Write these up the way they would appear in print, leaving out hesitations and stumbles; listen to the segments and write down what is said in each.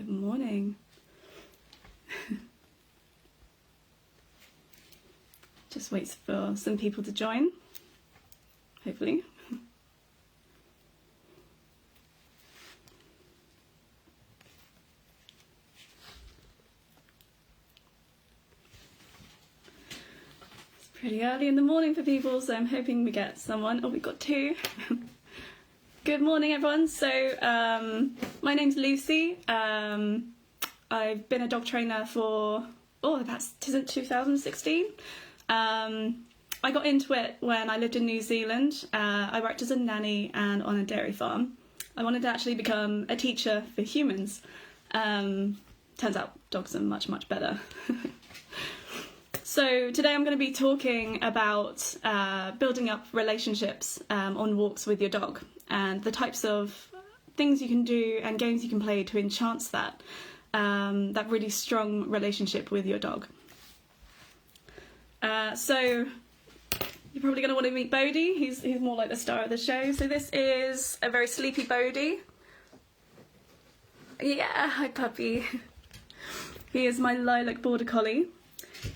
Good morning. Just waits for some people to join, hopefully. It's pretty early in the morning for people, so I'm hoping we get someone. Oh, we've got two. Good morning, everyone. So, my name's Lucy. I've been a dog trainer for, that's since 2016. I got into it when I lived in New Zealand. I worked as a nanny and on a dairy farm. I wanted to actually become a teacher for humans. Turns out dogs are much, much better. So today I'm going to be talking about building up relationships on walks with your dog and the types of things you can do and games you can play to enhance that really strong relationship with your dog. So you're probably going to want to meet Bodhi. He's more like the star of the show. So this is a very sleepy Bodhi. Yeah, hi puppy. He is my lilac border collie.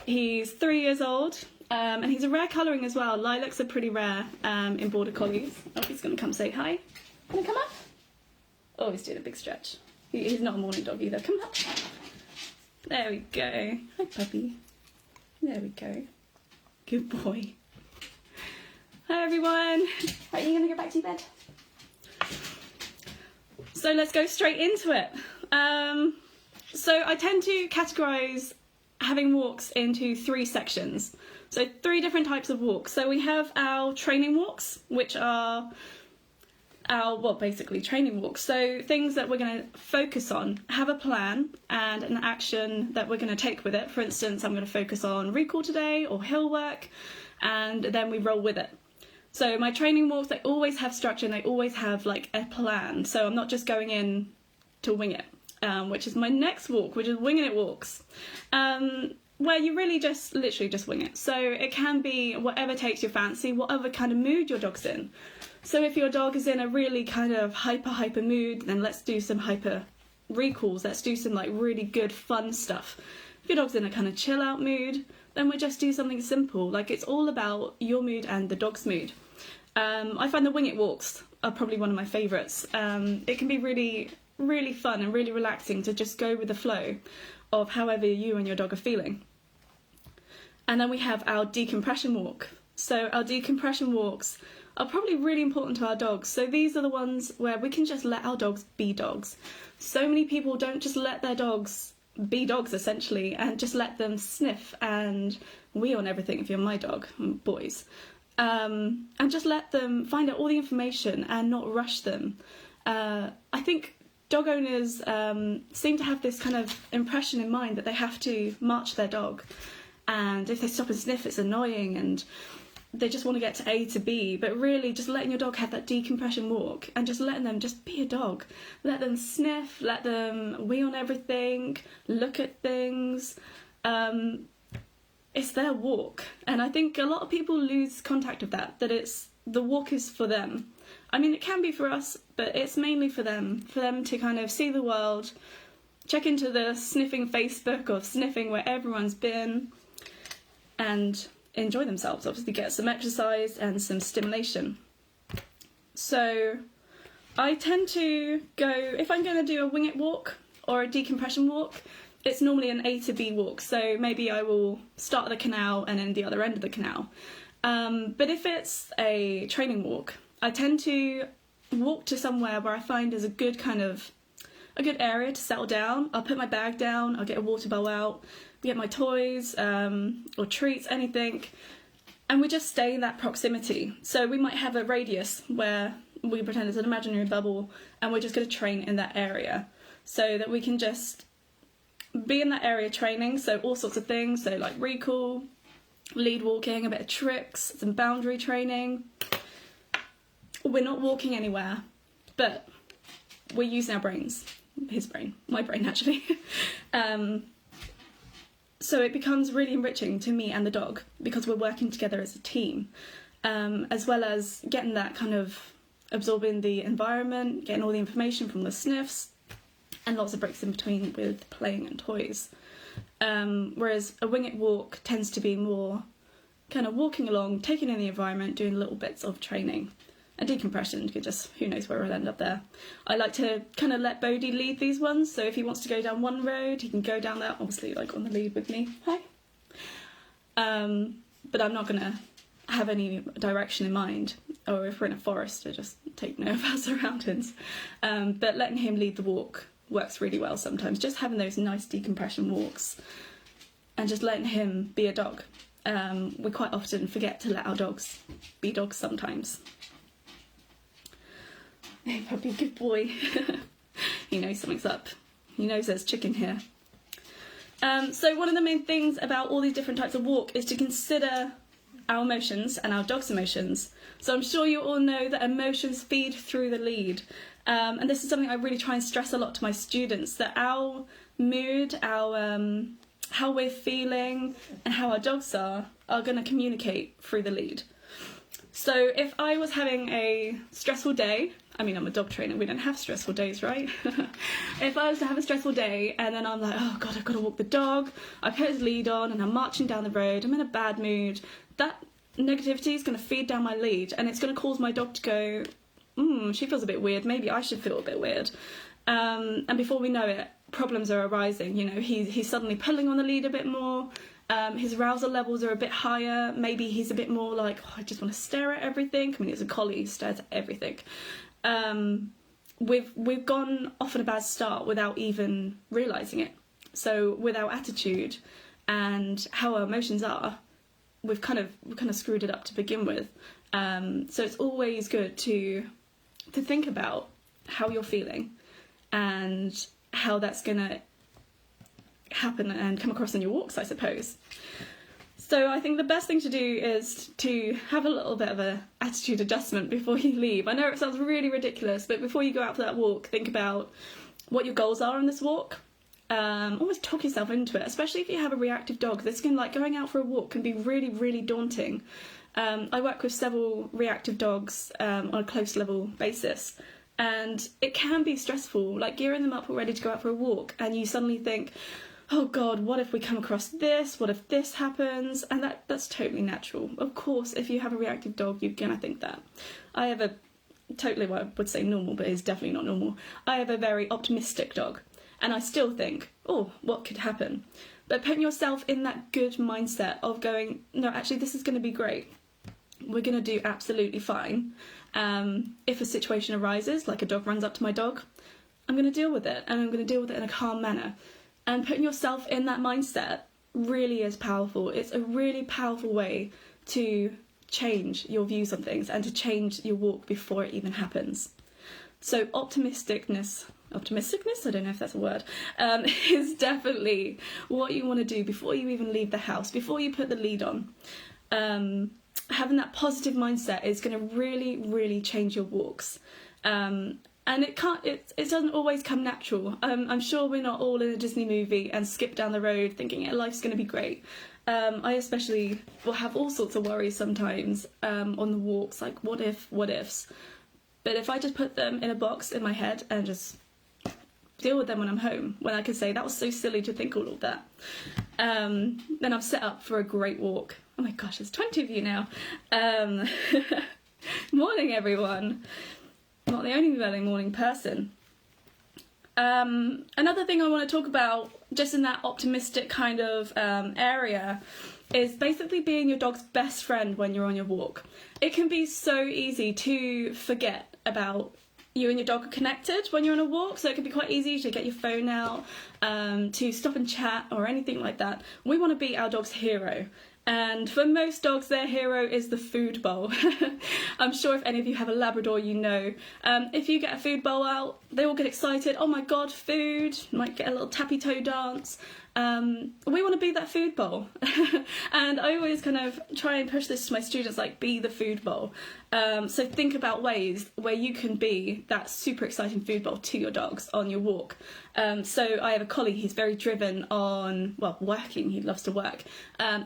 He's 3 years old, and he's a rare colouring as well. Lilacs are pretty rare in border collies. Oh, he's going to come say hi. Can I come up? Oh, he's doing a big stretch. He's not a morning dog either. Come up. There we go. Hi, puppy. There we go. Good boy. Hi, everyone. Right, you going to go back to your bed? So let's go straight into it. So I tend to categorise having walks into 3 sections. So 3 different types of walks. So we have our training walks, which are basically training walks. So things that we're going to focus on, have a plan and an action that we're going to take with it. For instance, I'm going to focus on recall today or hill work, and then we roll with it. So my training walks, they always have structure and they always have like a plan. So I'm not just going in to wing it. Which is my next walk, which is winging it walks, where you really literally just wing it. So it can be whatever takes your fancy, whatever kind of mood your dog's in. So if your dog is in a really kind of hyper mood, then let's do some hyper recalls. Let's do some like really good fun stuff. If your dog's in a kind of chill out mood, then we just do something simple. Like it's all about your mood and the dog's mood. I find the wing it walks are probably one of my favourites. It can be really fun and really relaxing to just go with the flow of however you and your dog are feeling. And then we have our decompression walk. So our decompression walks are probably really important to our dogs. So these are the ones where we can just let our dogs be dogs. So many people don't just let their dogs be dogs essentially and just let them sniff and wee on everything if you're my dog, boys. And just let them find out all the information and not rush them. I think dog owners seem to have this kind of impression in mind that they have to march their dog, and if they stop and sniff it's annoying and they just want to get to A to B, but really just letting your dog have that decompression walk and just letting them just be a dog. Let them sniff, let them wee on everything, look at things. It's their walk, and I think a lot of people lose contact of that it's the walk is for them. I mean, it can be for us, but it's mainly for them to kind of see the world, check into the sniffing Facebook or sniffing where everyone's been, and enjoy themselves, obviously get some exercise and some stimulation. So I tend to go, if I'm going to do a wing it walk or a decompression walk, it's normally an A to B walk. So maybe I will start at the canal and then the other end of the canal. But if it's a training walk, I tend to walk to somewhere where I find is a good area to settle down. I'll put my bag down, I'll get a water bowl out, get my toys or treats, anything, and we just stay in that proximity. So we might have a radius where we pretend it's an imaginary bubble and we're just going to train in that area so that we can just be in that area training. So all sorts of things, so like recall, lead walking, a bit of tricks, some boundary training. We're not walking anywhere, but we're using our brains. His brain, my brain actually. So it becomes really enriching to me and the dog because we're working together as a team, as well as getting that kind of absorbing the environment, getting all the information from the sniffs, and lots of breaks in between with playing and toys. Whereas a wing it walk tends to be more kind of walking along, taking in the environment, doing little bits of training. And decompression, could just, who knows where we'll end up there. I like to kind of let Bodhi lead these ones, so if he wants to go down one road, he can go down that, obviously like on the lead with me. Hi. But I'm not going to have any direction in mind, or if we're in a forest, I just take note of our surroundings. But letting him lead the walk works really well sometimes, just having those nice decompression walks and just letting him be a dog. We quite often forget to let our dogs be dogs sometimes. Hey puppy, good boy. He knows something's up. He knows there's chicken here. So one of the main things about all these different types of walk is to consider our emotions and our dog's emotions. So I'm sure you all know that emotions feed through the lead. And this is something I really try and stress a lot to my students, that our mood, our how we're feeling and how our dogs are going to communicate through the lead. So if I was having a stressful day, I mean, I'm a dog trainer, we don't have stressful days, right? If I was to have a stressful day and then I'm like, oh God, I've got to walk the dog, I put his lead on and I'm marching down the road, I'm in a bad mood, that negativity is going to feed down my lead and it's going to cause my dog to go, she feels a bit weird, maybe I should feel a bit weird. And before we know it, problems are arising. You know, he's suddenly pulling on the lead a bit more. His arousal levels are a bit higher. Maybe he's a bit more like, oh, I just want to stare at everything. I mean, it's a collie, he stares at everything. We've gone off on a bad start without even realising it. So with our attitude and how our emotions are, we've kind of screwed it up to begin with. So it's always good to think about how you're feeling and how that's going to happen and come across in your walks, I suppose. So I think the best thing to do is to have a little bit of a attitude adjustment before you leave. I know it sounds really ridiculous, but before you go out for that walk, think about what your goals are on this walk. Almost talk yourself into it, especially if you have a reactive dog. This can, like, going out for a walk can be really, really daunting. I work with several reactive dogs on a close level basis, and it can be stressful, like gearing them up all ready to go out for a walk, and you suddenly think, oh God, what if we come across this? What if this happens? And that's totally natural. Of course, if you have a reactive dog, you're gonna think that. I have a totally, what I would say normal, but it's definitely not normal. I have a very optimistic dog, and I still think, oh, what could happen? But putting yourself in that good mindset of going, no, actually, this is going to be great. We're going to do absolutely fine. If a situation arises, like a dog runs up to my dog, I'm going to deal with it, and I'm going to deal with it in a calm manner. And putting yourself in that mindset really is powerful. It's a really powerful way to change your views on things and to change your walk before it even happens. So optimisticness, I don't know if that's a word, is definitely what you want to do before you even leave the house, before you put the lead on. Having that positive mindset is going to really, really change your walks. And it doesn't always come natural. I'm sure we're not all in a Disney movie and skip down the road thinking, yeah, life's going to be great. I especially will have all sorts of worries sometimes on the walks, like what ifs. But if I just put them in a box in my head and just deal with them when I'm home, when I can say, that was so silly to think all of that, then I'm set up for a great walk. Oh my gosh, there's 20 of you now. Morning, everyone. I'm not the only early morning person. Another thing I want to talk about, just in that optimistic kind of area, is basically being your dog's best friend when you're on your walk. It can be so easy to forget about you and your dog are connected when you're on a walk, so it can be quite easy to get your phone out, to stop and chat or anything like that. We want to be our dog's hero. And for most dogs, their hero is the food bowl. I'm sure if any of you have a Labrador, you know. If you get a food bowl out, they all get excited. Oh my God, food. Might get a little tappy toe dance. We want to be that food bowl. And I always kind of try and push this to my students, like, be the food bowl. So think about ways where you can be that super exciting food bowl to your dogs on your walk. So I have a collie, he's very driven on, well, working, he loves to work.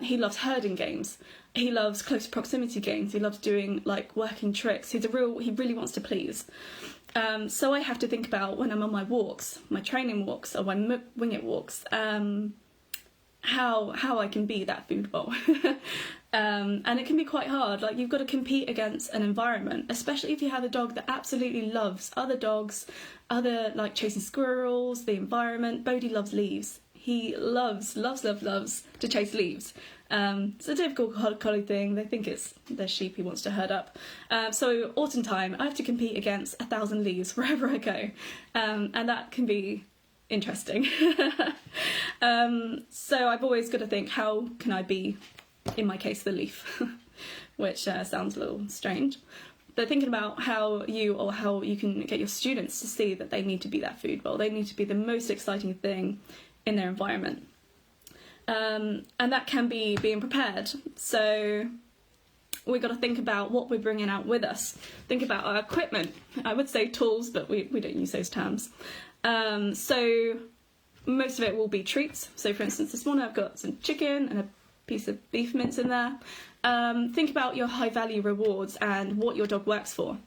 He loves herding games. He loves close proximity games. He loves doing, like, working tricks. He really wants to please. So I have to think about when I'm on my walks, my training walks or my wing it walks, how I can be that food bowl. And it can be quite hard. Like, you've got to compete against an environment, especially if you have a dog that absolutely loves other dogs, like chasing squirrels, the environment. Bodhi loves leaves. He loves to chase leaves. It's a typical collie thing. They think it's their sheep he wants to herd up. So autumn time, I have to compete against 1,000 leaves wherever I go, and that can be interesting. So I've always got to think, how can I be, in my case, the leaf, which sounds a little strange. But thinking about how you can get your students to see that they need to be that food bowl, they need to be the most exciting thing in their environment. And that can be being prepared. So we've got to think about what we're bringing out with us. Think about our equipment. I would say tools, but we don't use those terms. So most of it will be treats. So for instance, this morning I've got some chicken and a piece of beef mince in there. Think about your high value rewards and what your dog works for.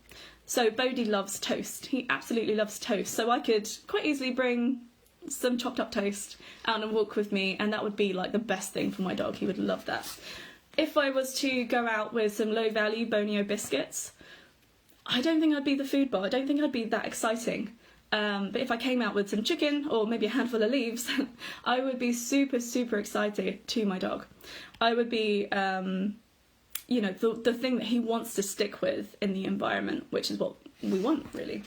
So Bodhi loves toast. He absolutely loves toast. So I could quite easily bring some chopped up toast out on a walk with me, and that would be like the best thing for my dog. He would love that. If I was to go out with some low value Bonio biscuits, I don't think I'd be the food bowl. I don't think I'd be that exciting. But if I came out with some chicken or maybe a handful of leaves, I would be super, super excited to my dog. I would be, the thing that he wants to stick with in the environment, which is what we want, really.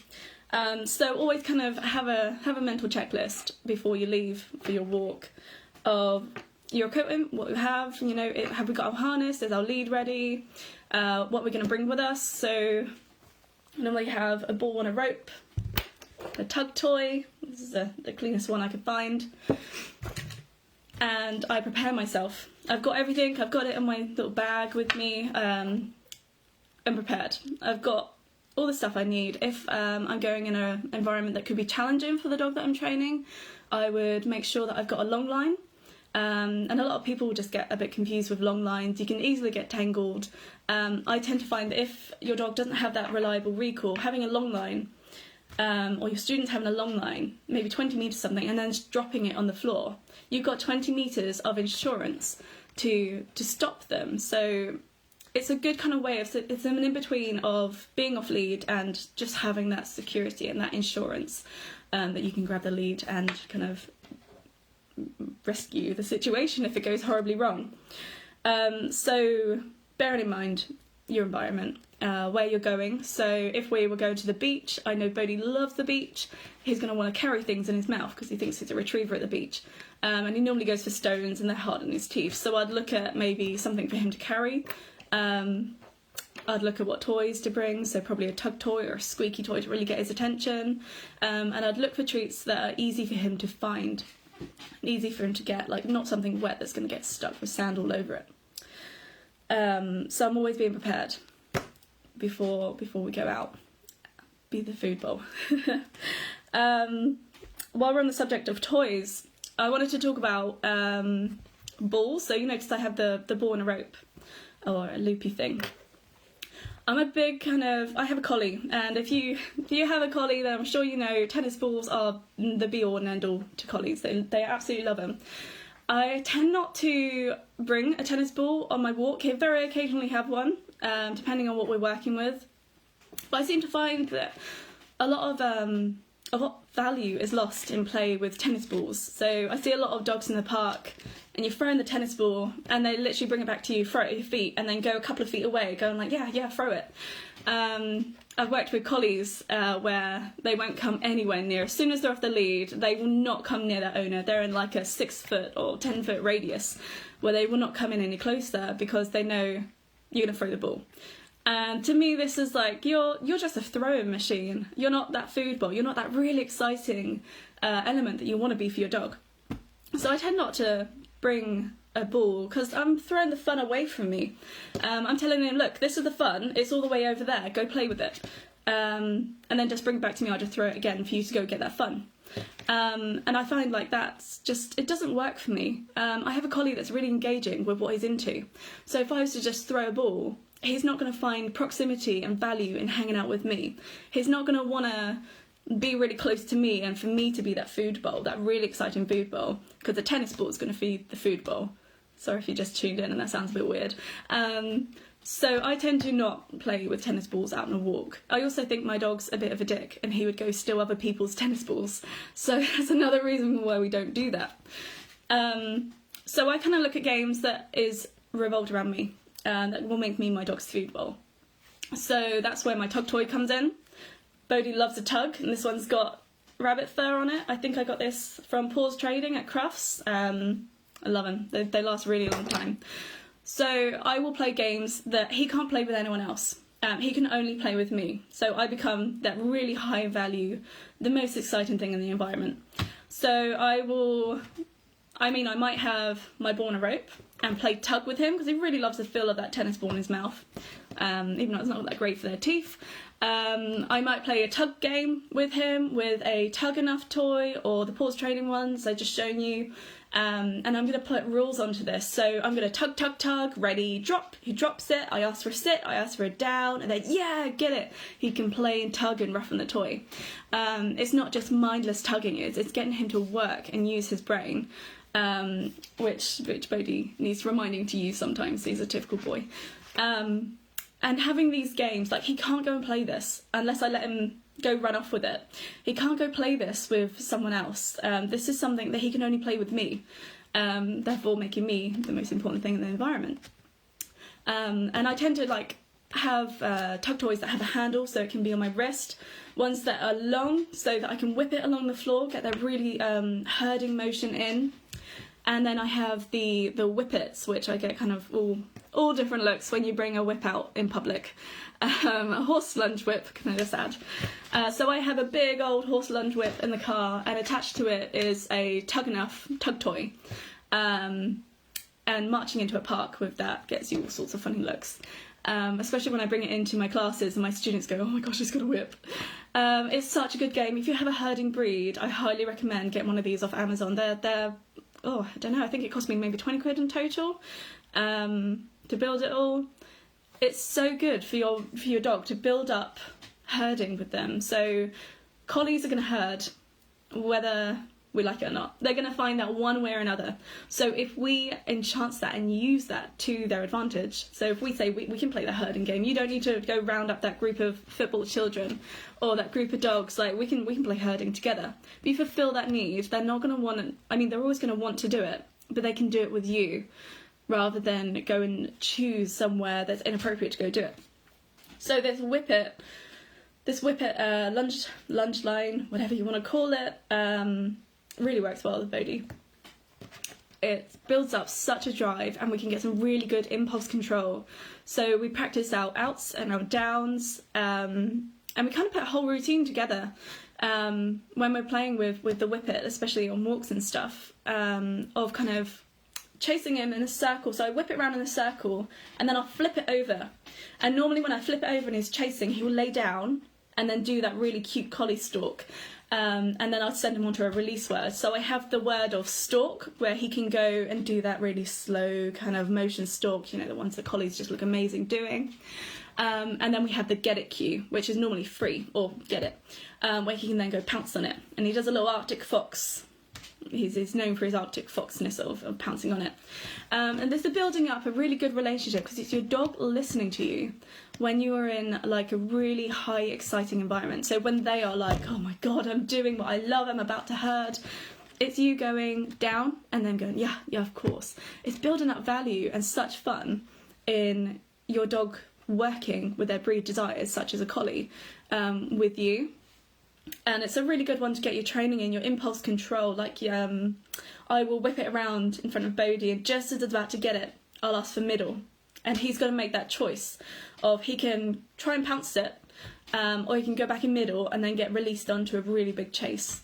So always kind of have a mental checklist before you leave for your walk of your equipment, what we have, have we got our harness, is our lead ready, what we're going to bring with us. So I normally have a ball and a rope, a tug toy. This is the cleanest one I could find. And I prepare myself. I've got everything. I've got it in my little bag with me. I'm prepared. I've got all the stuff I need. If I'm going in an environment that could be challenging for the dog that I'm training, I would make sure that I've got a long line. And a lot of people just get a bit confused with long lines. You can easily get tangled. I tend to find that if your dog doesn't have that reliable recall, having a long line, or your students having a long line, maybe 20 metres something, and then just dropping it on the floor, you've got 20 metres of insurance to stop them. So it's a good kind of way of, it's an in-between of being off lead and just having that security and that insurance, that you can grab the lead and kind of rescue the situation if it goes horribly wrong. So bearing in mind your environment, where you're going. So if we were going to the beach, I know Bodhi loves the beach. He's going to want to carry things in his mouth because he thinks he's a retriever at the beach. And he normally goes for stones and they're hard in his teeth. So I'd look at maybe something for him to carry. I'd look at what toys to bring, so probably a tug toy or a squeaky toy to really get his attention. And I'd look for treats that are easy for him to find, easy for him to get, like not something wet that's going to get stuck with sand all over it. So I'm always being prepared before we go out. Be the food bowl. While we're on the subject of toys, I wanted to talk about balls. So you notice I have the ball and a rope, or a loopy thing. I'm a big I have a collie, and if you have a collie, then I'm sure you know tennis balls are the be-all and end-all to collies. They absolutely love them. I tend not to bring a tennis ball on my walk. I very occasionally have one, depending on what we're working with. But I seem to find that a lot of what value is lost in play with tennis balls. So I see a lot of dogs in the park, and you're throwing the tennis ball, and they literally bring it back to you, throw it at your feet, and then go a couple of feet away, going like, yeah, throw it. I've worked with collies where they won't come anywhere near. As soon as they're off the lead, they will not come near their owner. They're in like a 6-foot or 10-foot radius where they will not come in any closer because they know you're going to throw the ball. And to me, this is like, you're just a throwing machine. You're not that food bowl. You're not that really exciting element that you want to be for your dog. So I tend not to bring a ball because I'm throwing the fun away from me. I'm telling him, look, this is the fun. It's all the way over there. Go play with it. And then just bring it back to me. I'll just throw it again for you to go get that fun. And I find like that's just, it doesn't work for me. I have a collie that's really engaging with what he's into. So if I was to just throw a ball, he's not going to find proximity and value in hanging out with me. He's not going to want to be really close to me and for me to be that food bowl, that really exciting food bowl, because the tennis ball is going to feed the food bowl. Sorry if you just tuned in and that sounds a bit weird. So I tend to not play with tennis balls out on a walk. I also think my dog's a bit of a dick and he would go steal other people's tennis balls. So that's another reason why we don't do that. So I kind of look at games that is revolved around me, that will make me my dog's food bowl. So that's where my tug toy comes in. Bodhi loves a tug, and this one's got rabbit fur on it. I think I got this from Paws Trading at Crufts. I love them. They last a really long time. So I will play games that he can't play with anyone else. He can only play with me. So I become that really high value, the most exciting thing in the environment. So I might have my ball and a rope and play tug with him because he really loves the feel of that tennis ball in his mouth, even though it's not that great for their teeth. I might play a tug game with him with a Tug Enough toy or the Paws Trading ones I just shown you. And I'm going to put rules onto this. So I'm going to tug, tug, tug, ready, drop. He drops it. I ask for a sit. I ask for a down. And then, yeah, get it. He can play and tug and roughen the toy. It's not just mindless tugging. It's getting him to work and use his brain, which Bodhi needs reminding to use sometimes. He's a typical boy. And having these games, like he can't go and play this unless I let him go run off with it. He can't go play this with someone else. This is something that he can only play with me, therefore making me the most important thing in the environment. And I tend to have tug toys that have a handle so it can be on my wrist, ones that are long so that I can whip it along the floor, get that really herding motion in. And then I have the whippets, which I get kind of all different looks when you bring a whip out in public. A horse lunge whip, can I just add? So I have a big old horse lunge whip in the car, and attached to it is a Tug Enough tug toy. And marching into a park with that gets you all sorts of funny looks. Especially when I bring it into my classes and my students go, oh my gosh, he's got a whip. It's such a good game. If you have a herding breed, I highly recommend getting one of these off Amazon. They're I don't know, I think it cost me maybe 20 quid in total to build it all. It's so good for your dog to build up herding with them. So collies are going to herd whether we like it or not. They're going to find that one way or another. So if we enchant that and use that to their advantage, so if we say we can play the herding game, you don't need to go round up that group of football children or that group of dogs, like we can play herding together. But if you fulfill that need, they're not going to want to, they're always going to want to do it, but they can do it with you rather than go and choose somewhere that's inappropriate to go do it. So this whippet lunge line, whatever you want to call it, really works well with Bodhi. It builds up such a drive and we can get some really good impulse control. So we practice our outs and our downs, and we kind of put a whole routine together when we're playing with the whippet, especially on walks and stuff, of kind of chasing him in a circle. So I whip it around in a circle and then I'll flip it over. And normally when I flip it over and he's chasing, he will lay down and then do that really cute collie stalk. And then I'll send him on to a release word. So I have the word of stalk, where he can go and do that really slow kind of motion stalk, the ones that collies just look amazing doing. And then we have the get it cue, which is normally free, or get it, where he can then go pounce on it. And he does a little Arctic fox. He's known for his Arctic foxness of pouncing on it. And this is building up a really good relationship because it's your dog listening to you when you are in like a really high exciting environment. So when they are like, oh my God, I'm doing what I love, I'm about to herd, it's you going down and then going, yeah, of course. It's building up value and such fun in your dog working with their breed desires, such as a collie, with you. And it's a really good one to get your training in, your impulse control. I will whip it around in front of Bodhi, and just as it's about to get it, I'll ask for middle. And he's got to make that choice of he can try and pounce it, or he can go back in middle and then get released onto a really big chase.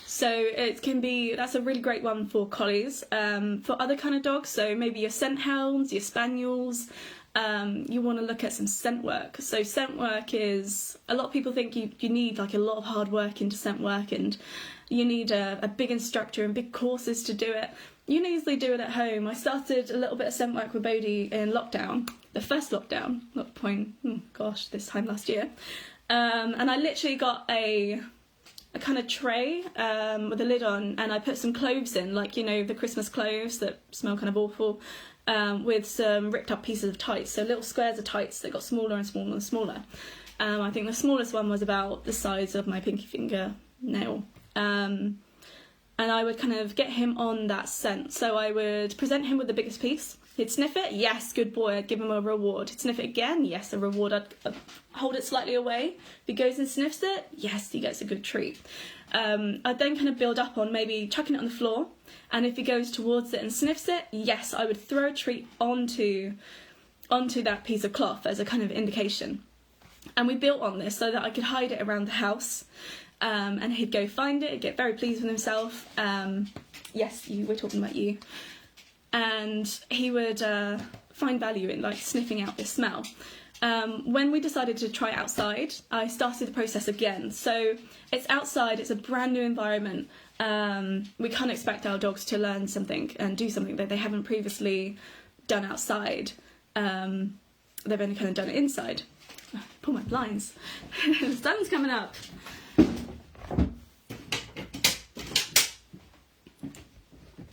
So that's a really great one for collies. For other kind of dogs, so maybe your scent hounds, your spaniels, you want to look at some scent work. So scent work is, a lot of people think you need like a lot of hard work into scent work and you need a big instructor and big courses to do it. you can easily do it at home. I started a little bit of scent work with Bodhi in lockdown, the first lockdown, this time last year. And I literally got a kind of tray with a lid on, and I put some cloves in, like, you know, the Christmas cloves that smell kind of awful, with some ripped up pieces of tights, so little squares of tights that got smaller and smaller and smaller. I think the smallest one was about the size of my pinky finger nail. And I would kind of get him on that scent. So I would present him with the biggest piece. He'd sniff it, yes, good boy, I'd give him a reward. He'd sniff it again, yes, a reward. I'd hold it slightly away. If he goes and sniffs it, yes, he gets a good treat. I'd then kind of build up on maybe chucking it on the floor. And if he goes towards it and sniffs it, yes, I would throw a treat onto that piece of cloth as a kind of indication. And we built on this so that I could hide it around the house. And he'd go find it, get very pleased with himself. Yes, we're talking about you. And he would find value in, like, sniffing out this smell. When we decided to try it outside, I started the process again. So it's outside, it's a brand new environment. We can't expect our dogs to learn something and do something that they haven't previously done outside. They've only kind of done it inside. Pull my blinds. The sun's coming up.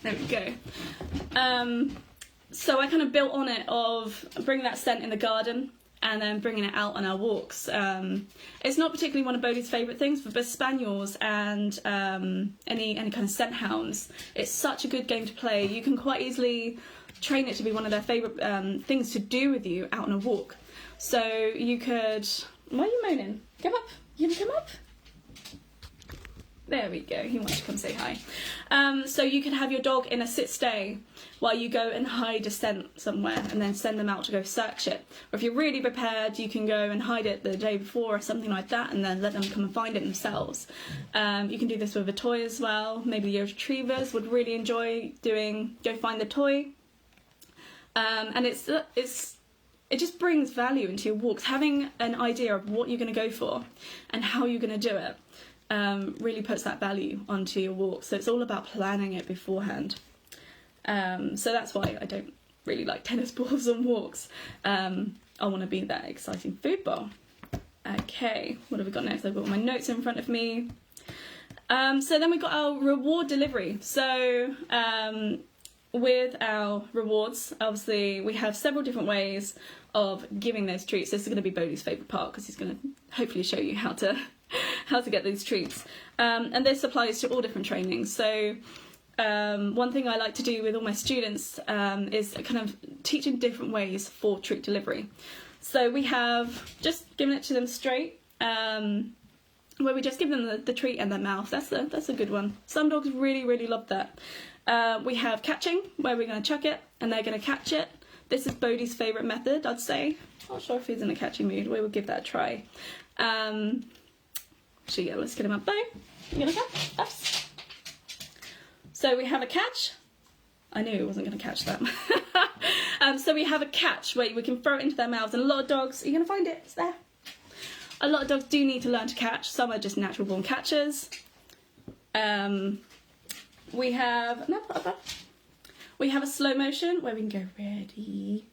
There we go. So I kind of built on it of bringing that scent in the garden and then bringing it out on our walks. It's not particularly one of Bodhi's favourite things, but spaniels and any kind of scent hounds, it's such a good game to play. You can quite easily train it to be one of their favourite things to do with you out on a walk. So you could... Why are you moaning? Come up. You gonna come up? There we go, he wants to come say hi. So you can have your dog in a sit-stay while you go and hide a scent somewhere and then send them out to go search it. Or if you're really prepared, you can go and hide it the day before or something like that and then let them come and find it themselves. You can do this with a toy as well. Maybe your retrievers would really enjoy doing go find the toy. And it just brings value into your walks. Having an idea of what you're going to go for and how you're going to do it really puts that value onto your walk. So it's all about planning it beforehand. So that's why I don't really like tennis balls on walks. I want to be that exciting food bowl. Okay, what have we got next? I've got my notes in front of me. So then we've got our reward delivery. So with our rewards, obviously we have several different ways of giving those treats. This is going to be Bodhi's favourite part because he's going to hopefully show you how to get these treats. And this applies to all different trainings. So one thing I like to do with all my students is kind of teaching different ways for treat delivery. So we have just given it to them straight, where we just give them the treat in their mouth. That's a good one. Some dogs really, really love that. We have catching, where we're going to chuck it and they're going to catch it. This is Bodhi's favourite method, I'd say. Not sure if he's in a catching mood. We will give that a try. So yeah, let's get him up. Bo, you gonna catch? Ups. So we have a catch. I knew he wasn't going to catch that. So we have a catch where we can throw it into their mouths, and a lot of dogs, are you going to find it? It's there. A lot of dogs do need to learn to catch. Some are just natural born catchers. We have a slow motion where we can go ready,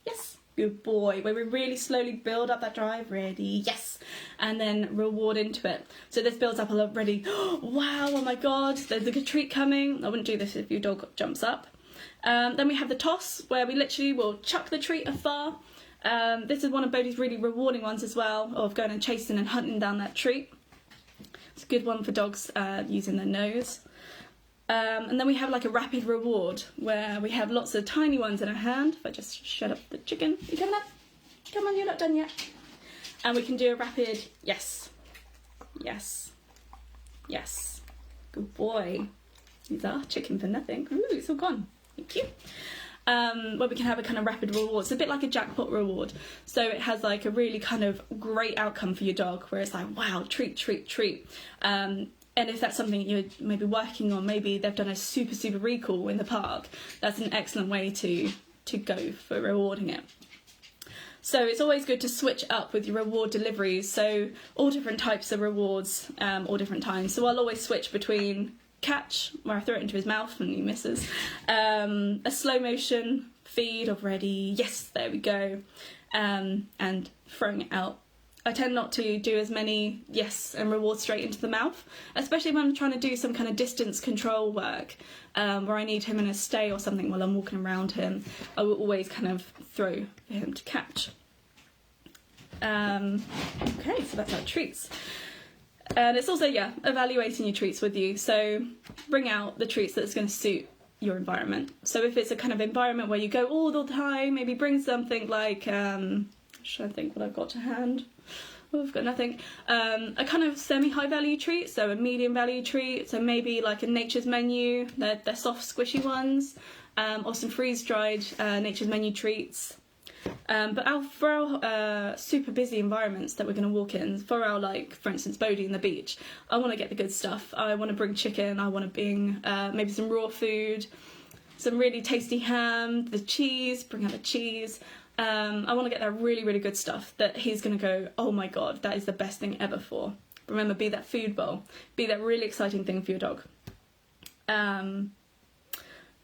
yes, good boy, where we really slowly build up that drive, ready, yes, and then reward into it. So this builds up a lot, ready, wow, oh my god, there's a good treat coming. I wouldn't do this if your dog jumps up. Then we have the toss, where we literally will chuck the treat afar. This is one of Bodhi's really rewarding ones as well, of going and chasing and hunting down that treat. It's a good one for dogs using their nose. And then we have like a rapid reward, where we have lots of tiny ones in our hand. If I just shut up the chicken. You coming up? Come on, you're not done yet. And we can do a rapid yes. Yes. Yes. Good boy. These are chicken for nothing. Ooh, it's all gone. Thank you. Where we can have a kind of rapid reward. It's a bit like a jackpot reward. So it has like a really kind of great outcome for your dog, where it's like, wow, treat, treat, treat. And if that's something you're maybe working on, maybe they've done a super, super recall in the park, that's an excellent way to go for rewarding it. So it's always good to switch up with your reward deliveries. So all different types of rewards, all different times. So I'll always switch between catch, where I throw it into his mouth and he misses. A slow motion feed of ready, yes, there we go, and throwing it out. I tend not to do as many yes and rewards straight into the mouth, especially when I'm trying to do some kind of distance control work, where I need him in a stay or something while I'm walking around him. I will always kind of throw for him to catch. Okay, so that's our treats. And it's also, evaluating your treats with you. So bring out the treats that's going to suit your environment. So if it's a kind of environment where you go all the time, maybe bring something like, should I think what I've got to hand? Oh, I've got nothing. A kind of semi-high value treat, so a medium value treat. So maybe like a Nature's Menu, they're soft, squishy ones, or some freeze-dried Nature's Menu treats. But for our super busy environments that we're going to walk in, for our, like, for instance, Bodhi and the beach, I want to get the good stuff. I want to bring chicken, I want to bring maybe some raw food, some really tasty ham, the cheese, bring out the cheese. I want to get that really, really good stuff that he's going to go, oh my god, that is the best thing ever for. Remember, be that food bowl, be that really exciting thing for your dog.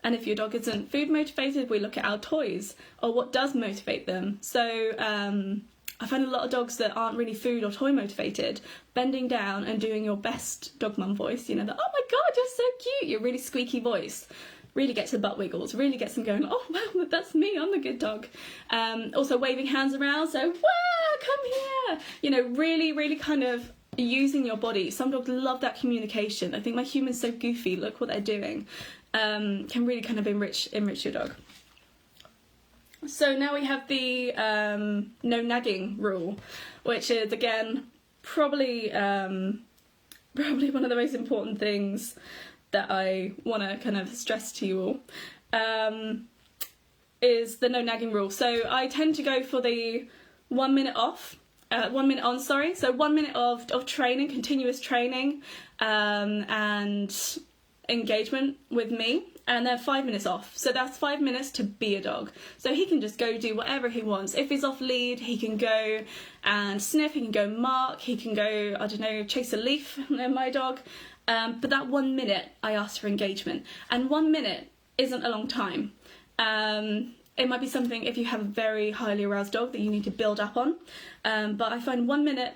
And if your dog isn't food motivated, we look at our toys, or what does motivate them. So I find a lot of dogs that aren't really food or toy motivated, bending down and doing your best dog mum voice, the, oh my god, you're so cute, your really squeaky voice, really gets the butt wiggles, really gets them going, oh wow, that's me, I'm the good dog. Also waving hands around, so wow, come here, really, really kind of using your body. Some dogs love that communication. I think my human's so goofy, look what they're doing. Can really kind of enrich your dog. So now we have the no nagging rule, which is again probably one of the most important things that I want to kind of stress to you all, is the no nagging rule. So I tend to go for the 1 minute off. 1 minute on, sorry. So 1 minute of training, continuous training, and engagement with me, and then 5 minutes off. So that's 5 minutes to be a dog. So he can just go do whatever he wants. If he's off lead, he can go and sniff, he can go mark, he can go, I don't know, chase a leaf, my dog. But that 1 minute, I ask for engagement. And 1 minute isn't a long time. It might be something if you have a very highly aroused dog that you need to build up on. But I find 1 minute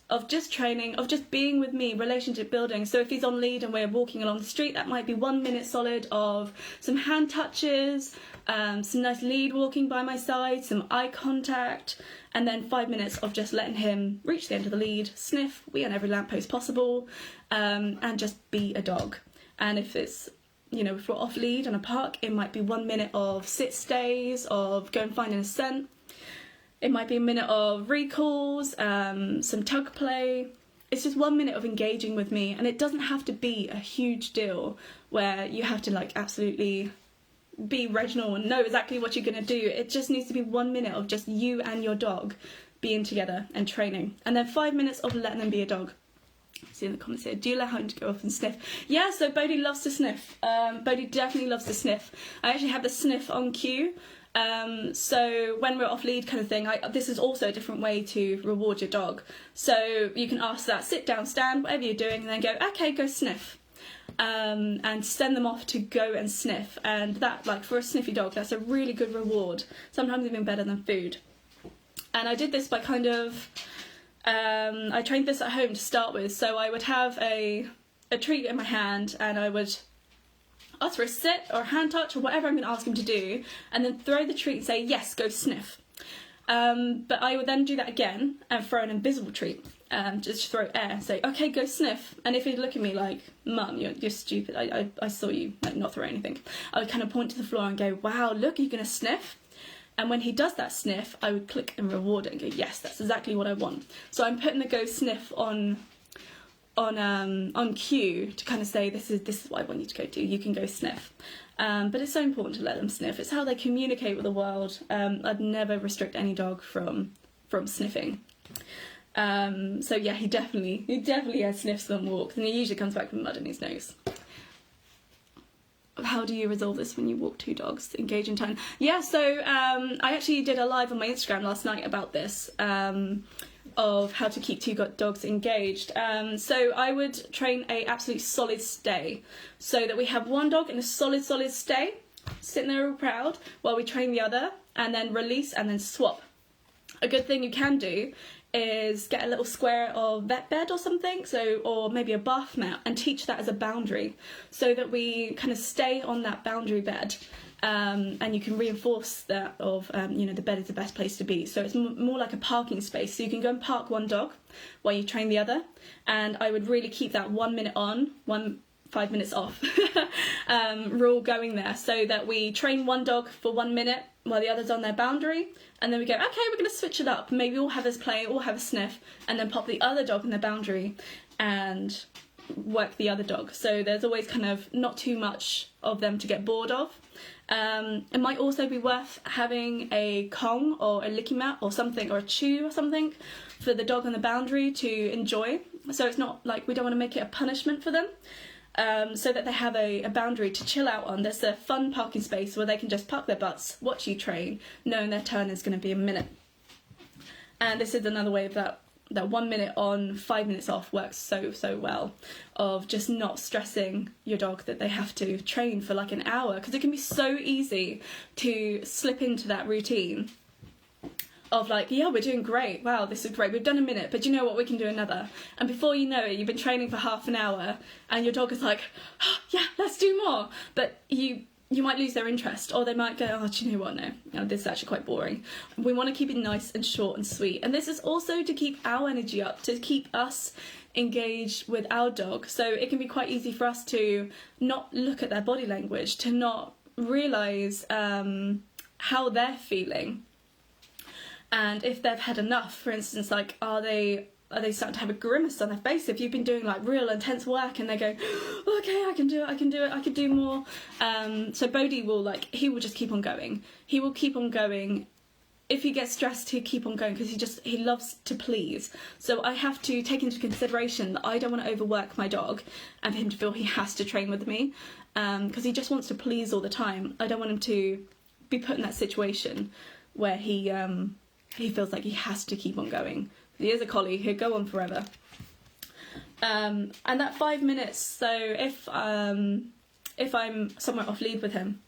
of just training, of just being with me, relationship building. So if he's on lead and we're walking along the street, that might be 1 minute solid of some hand touches, some nice lead walking by my side, some eye contact, and then 5 minutes of just letting him reach the end of the lead, sniff, wee on every lamppost possible, and just be a dog. And if it's, if we're off lead in a park, it might be 1 minute of sit stays, of go and find an scent. It might be a minute of recalls, some tug play. It's just 1 minute of engaging with me, and it doesn't have to be a huge deal where you have to absolutely be Reginald and know exactly what you're going to do. It just needs to be 1 minute of just you and your dog being together and training, and then 5 minutes of letting them be a dog. See in the comments here, do you allow him to go off and sniff? Yeah, so Bodhi loves to sniff. Bodhi definitely loves to sniff. I actually have the sniff on cue. So when we're off lead kind of thing, this is also a different way to reward your dog. So you can ask that, sit down, stand, whatever you're doing, and then go, okay, go sniff. And send them off to go and sniff. And that, for a sniffy dog, that's a really good reward. Sometimes even better than food. And I did this by kind of, I trained this at home to start with. So I would have a treat in my hand, and I would ask for a sit or a hand touch or whatever I'm going to ask him to do, and then throw the treat and say, yes, go sniff. But I would then do that again and throw an invisible treat, just throw air and say, okay, go sniff. And if he'd look at me like, Mum, you're stupid, I saw you not throw anything, I would kind of point to the floor and go, wow, look, are you going to sniff? And when he does that sniff, I would click and reward it and go, yes, that's exactly what I want. So I'm putting the go sniff on cue to kind of say, this is what I want you to go do, you can go sniff. But it's so important to let them sniff. It's how they communicate with the world. I'd never restrict any dog from sniffing. So yeah, he definitely has sniffs on walks, and he usually comes back with mud in his nose. How do you resolve this when you walk two dogs? Engage in time. Yeah, so I actually did a live on my Instagram last night about this. of how to keep two dogs engaged. So I would train a absolute solid stay, so that we have one dog in a solid stay, sitting there all proud, while we train the other, and then release and then swap. A good thing you can do is get a little square of vet bed or something, or maybe a bath mat, and teach that as a boundary, so that we kind of stay on that boundary bed. And you can reinforce that of, the bed is the best place to be. So it's more like a parking space. So you can go and park one dog while you train the other. And I would really keep that 1 minute on, 5 minutes off rule going there, so that we train one dog for 1 minute while the other's on their boundary. And then we go, okay, we're going to switch it up. Maybe all have us play, all have a sniff, and then pop the other dog in their boundary and work the other dog. So there's always kind of not too much of them to get bored of. It might also be worth having a Kong or a licky mat or something, or a chew or something for the dog on the boundary to enjoy. So it's not like, we don't want to make it a punishment for them. So that they have a boundary to chill out on. There's a fun parking space where they can just park their butts, watch you train, knowing their turn is going to be a minute. And this is another way of that 1 minute on, 5 minutes off works so well, of just not stressing your dog that they have to train for like an hour, because it can be so easy to slip into that routine of like, yeah, we're doing great, wow, this is great, we've done a minute, but you know what, we can do another. And before you know it, you've been training for half an hour and your dog is like, oh, yeah, let's do more. But you might lose their interest, or they might go, oh, do you know what, no, this is actually quite boring. We want to keep it nice and short and sweet. And this is also to keep our energy up, to keep us engaged with our dog. So it can be quite easy for us to not look at their body language, to not realise how they're feeling. And if they've had enough, for instance, like, are they starting to have a grimace on their face? If you've been doing like real intense work and they go, okay, I can do it, I can do more. So Bodhi will he will just keep on going. He will keep on going. If he gets stressed, he'll keep on going, because he loves to please. So I have to take into consideration that I don't want to overwork my dog and for him to feel he has to train with me, because he just wants to please all the time. I don't want him to be put in that situation where he feels like he has to keep on going. He is a collie, he'll go on forever. And that 5 minutes, so if I'm somewhere off lead with him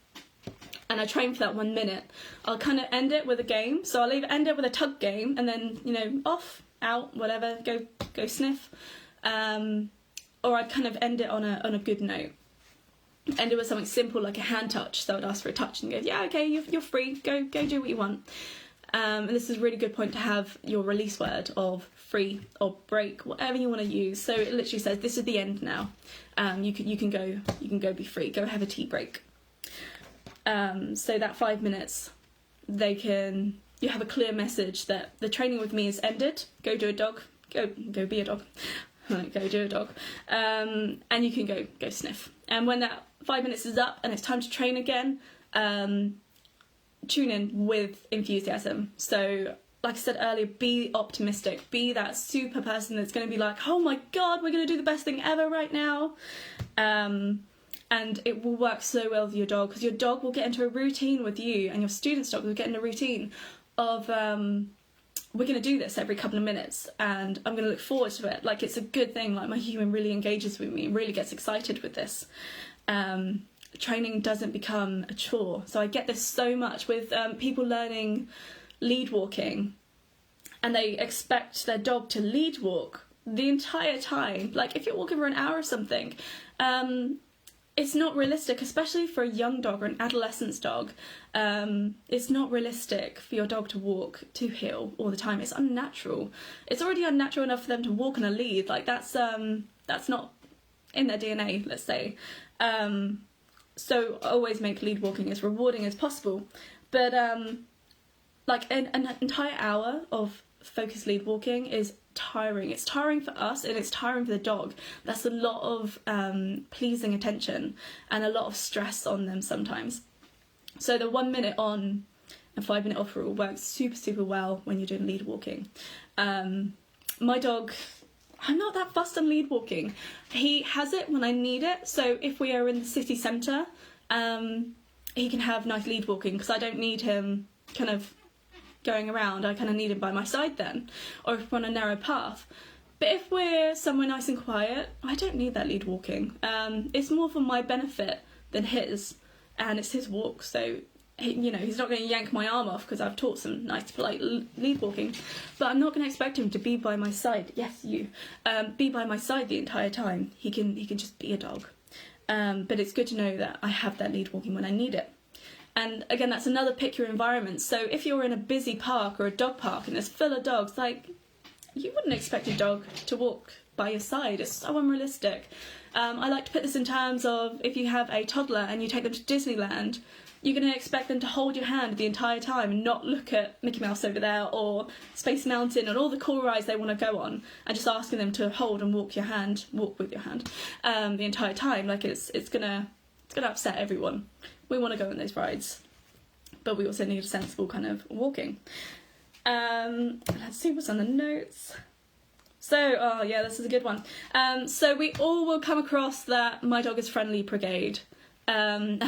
and I train for that 1 minute, I'll kind of end it with a game. So I'll either end it with a tug game and then, off, out, whatever, go sniff. Or I'd kind of end it on a good note. End it with something simple like a hand touch. So I'd ask for a touch and go, yeah, okay, you're free, go do what you want. And this is a really good point to have your release word of free or break, whatever you want to use. So it literally says, this is the end now. You can go be free, go have a tea break. So that 5 minutes, you have a clear message that the training with me is ended. Go do a dog, go be a dog, go do a dog. And you can go sniff. And when that 5 minutes is up and it's time to train again, tune in with enthusiasm. So like I said earlier, be optimistic, be that super person that's going to be like, oh my god, we're going to do the best thing ever right now. And it will work so well with your dog, because your dog will get into a routine with you, and your student's dog will get in a routine of we're going to do this every couple of minutes and I'm going to look forward to it. Like, it's a good thing, like my human really engages with me, really gets excited with this. Training doesn't become a chore. So I get this so much with people learning lead walking, and they expect their dog to lead walk the entire time. Like, if you're walking for an hour or something, it's not realistic, especially for a young dog or an adolescence dog. It's not realistic for your dog to walk to heel all the time. It's unnatural. It's already unnatural enough for them to walk on a lead. Like, that's not in their DNA, let's say. So always make lead walking as rewarding as possible. But like an entire hour of focused lead walking is tiring. It's tiring for us and it's tiring for the dog. That's a lot of pleasing attention and a lot of stress on them sometimes. So the 1 minute on and 5 minute off rule works super well when you're doing lead walking. My dog, I'm not that fussed on lead walking. He has it when I need it. So if we are in the city centre, he can have nice lead walking, because I don't need him kind of going around, I kind of need him by my side then, or if we're on a narrow path. But if we're somewhere nice and quiet, I don't need that lead walking. It's more for my benefit than his, and it's his walk, so he's not going to yank my arm off because I've taught some nice polite lead walking, but I'm not going to expect him to be by my side. Yes, be by my side the entire time. He can just be a dog. But it's good to know that I have that lead walking when I need it. And again, that's another pick your environment. So if you're in a busy park or a dog park and it's full of dogs, like, you wouldn't expect a dog to walk by your side. It's so unrealistic. I like to put this in terms of if you have a toddler and you take them to Disneyland, you're going to expect them to hold your hand the entire time and not look at Mickey Mouse over there or Space Mountain and all the cool rides they want to go on, and just asking them to hold and walk with your hand the entire time. Like, it's gonna upset everyone. We want to go on those rides, but we also need a sensible kind of walking. Let's see what's on the notes. So, this is a good one. So we all will come across that My Dog is Friendly brigade. And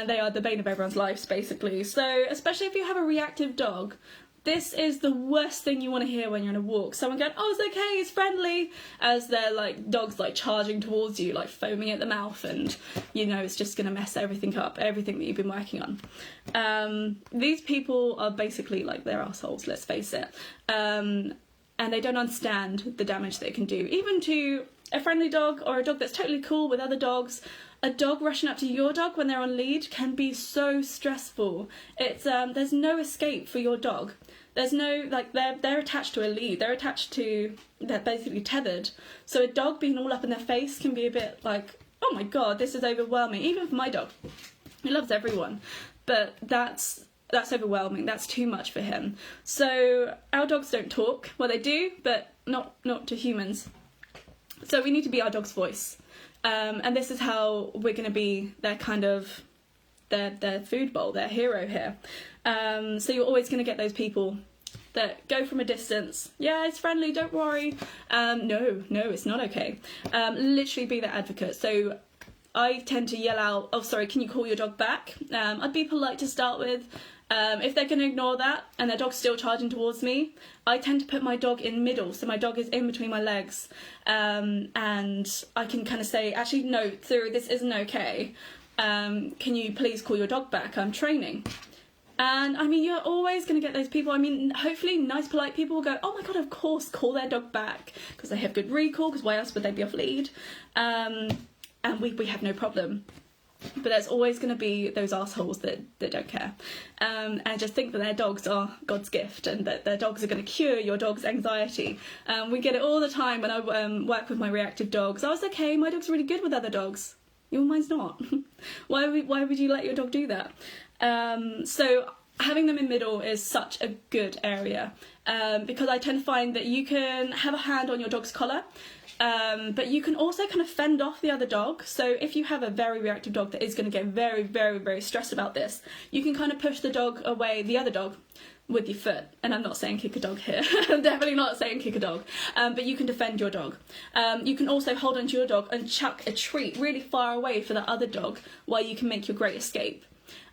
they are the bane of everyone's lives, basically. So, especially if you have a reactive dog, this is the worst thing you want to hear when you're on a walk. Someone going, "Oh, it's okay, it's friendly," as they're like dogs like charging towards you, like foaming at the mouth, and it's just going to mess everything up, everything that you've been working on. These people are basically like, they're assholes, let's face it. And they don't understand the damage that it can do, even to a friendly dog or a dog that's totally cool with other dogs. A dog rushing up to your dog when they're on lead can be so stressful. It's there's no escape for your dog. There's no, like, they're attached to a lead. They're basically tethered. So a dog being all up in their face can be a bit like, oh my god, this is overwhelming. Even for my dog, he loves everyone, but that's overwhelming. That's too much for him. So our dogs don't talk. Well, they do, but not to humans. So we need to be our dog's voice. And this is how we're going to be their kind of, their food bowl, their hero here. So you're always going to get those people that go from a distance. Yeah, it's friendly, don't worry. No, it's not okay. Literally be their advocate. So I tend to yell out, "Oh, sorry, can you call your dog back?" I'd be polite to start with. If they're going to ignore that and their dog's still charging towards me, I tend to put my dog in middle, so my dog is in between my legs, and I can kind of say, "Actually, no, Thuru, this isn't okay. Can you please call your dog back? I'm training." And I mean, you're always going to get those people. I mean, hopefully nice, polite people will go, "Oh my god, of course, call their dog back," because they have good recall, because why else would they be off lead? And we have no problem. But there's always going to be those assholes that don't care, and just think that their dogs are God's gift and that their dogs are going to cure your dog's anxiety. We get it all the time when I work with my reactive dogs. "I was okay, my dog's really good with other dogs." Your mine's not. Why would you let your dog do that? So having them in middle is such a good area, because I tend to find that you can have a hand on your dog's collar. But you can also kind of fend off the other dog. So if you have a very reactive dog that is going to get very, very, very stressed about this, you can kind of push the other dog, with your foot. And I'm not saying kick a dog here. I'm definitely not saying kick a dog. But you can defend your dog. You can also hold onto your dog and chuck a treat really far away for the other dog while you can make your great escape.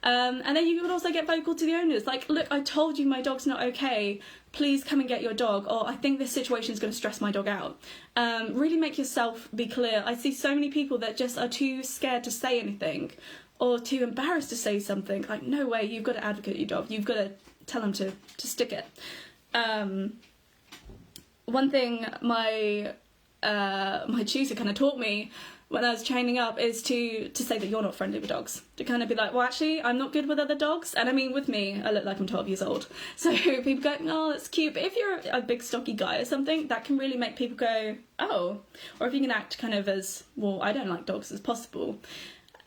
And then you can also get vocal to the owners, like, "Look, I told you my dog's not okay. Please come and get your dog," or "I think this situation is going to stress my dog out." Really make yourself be clear. I see so many people that just are too scared to say anything or too embarrassed to say something. Like, no way, you've got to advocate your dog. You've got to tell them to stick it. One thing my tutor kind of taught me when I was training up is to say that you're not friendly with dogs. To kind of be like, "Well, actually, I'm not good with other dogs." And I mean, with me, I look like I'm 12 years old. So people go, "Oh, that's cute." But if you're a big stocky guy or something, that can really make people go, "Oh." Or if you can act kind of as, "Well, I don't like dogs," as possible.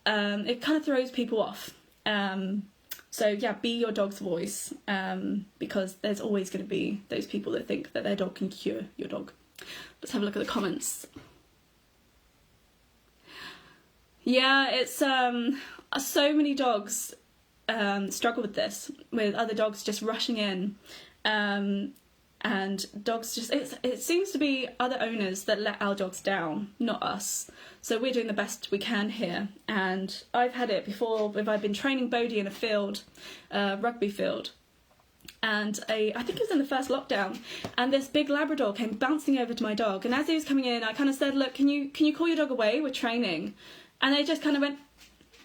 It kind of throws people off. So yeah, be your dog's voice, because there's always going to be those people that think that their dog can cure your dog. Let's have a look at the comments. Yeah, it's so many dogs struggle with this, with other dogs just rushing in, and dogs just, it seems to be other owners that let our dogs down, not us. So we're doing the best we can here, and I've had it before if I've been training Bodhi in a field, rugby field, and I think it was in the first lockdown, and this big Labrador came bouncing over to my dog, and as he was coming in, I kind of said, look, can you call your dog away? We're training. And they just kind of went,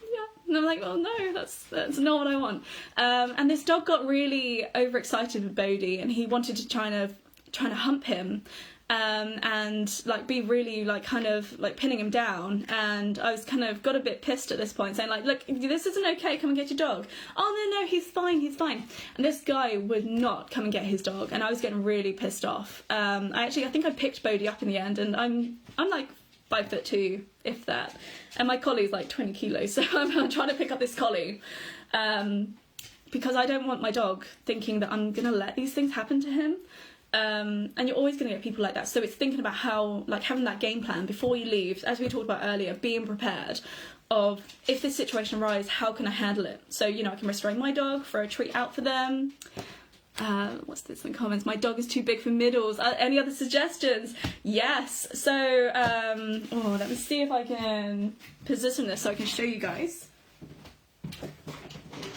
yeah. And I'm like, oh no, that's not what I want. And this dog got really overexcited with Bodhi, and he wanted to trying to hump him. And like be really like kind of like pinning him down, and I was kind of got a bit pissed at this point, saying like, look, this isn't okay, come and get your dog. Oh no, he's fine. And this guy would not come and get his dog, and I was getting really pissed off. I think I picked Bodhi up in the end, and I'm like 5'2", if that, and my collie's like 20 kilos, so I'm trying to pick up this collie, because I don't want my dog thinking that I'm gonna let these things happen to him. And you're always going to get people like that, so it's thinking about how, like, having that game plan before you leave, as we talked about earlier, being prepared of, if this situation arises, how can I handle it? So, you know, I can restrain my dog, throw a treat out for them. What's this in the comments? My dog is too big for middles. Any other suggestions? Yes. So let me see if I can position this so I can show you guys.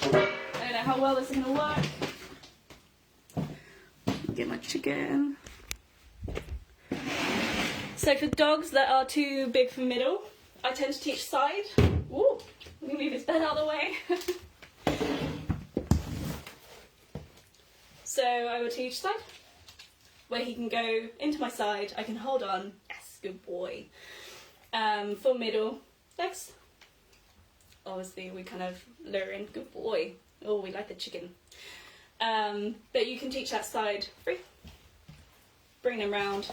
I don't know how well this is going to work. Get my chicken. So for dogs that are too big for middle, I tend to teach side. Ooh, let me move this bed out of the way. So I will teach side, where he can go into my side, I can hold on, yes, good boy. For middle, legs. Obviously we kind of lure in, good boy. Oh, we like the chicken. But you can teach that side free. Bring them round.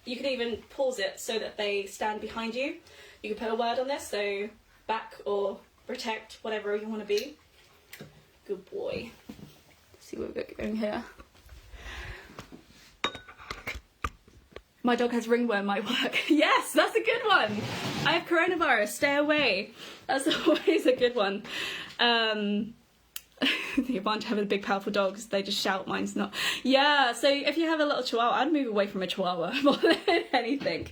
You can even pause it so that they stand behind you. You can put a word on this, so back or protect, whatever you want to be. Good boy. Let's see what we've got going here. My dog has ringworm might work. Yes, that's a good one. I have coronavirus, stay away. That's always a good one. The advantage of having big powerful dogs, they just shout, mine's not. Yeah, so if you have a little chihuahua, I'd move away from a chihuahua more than anything.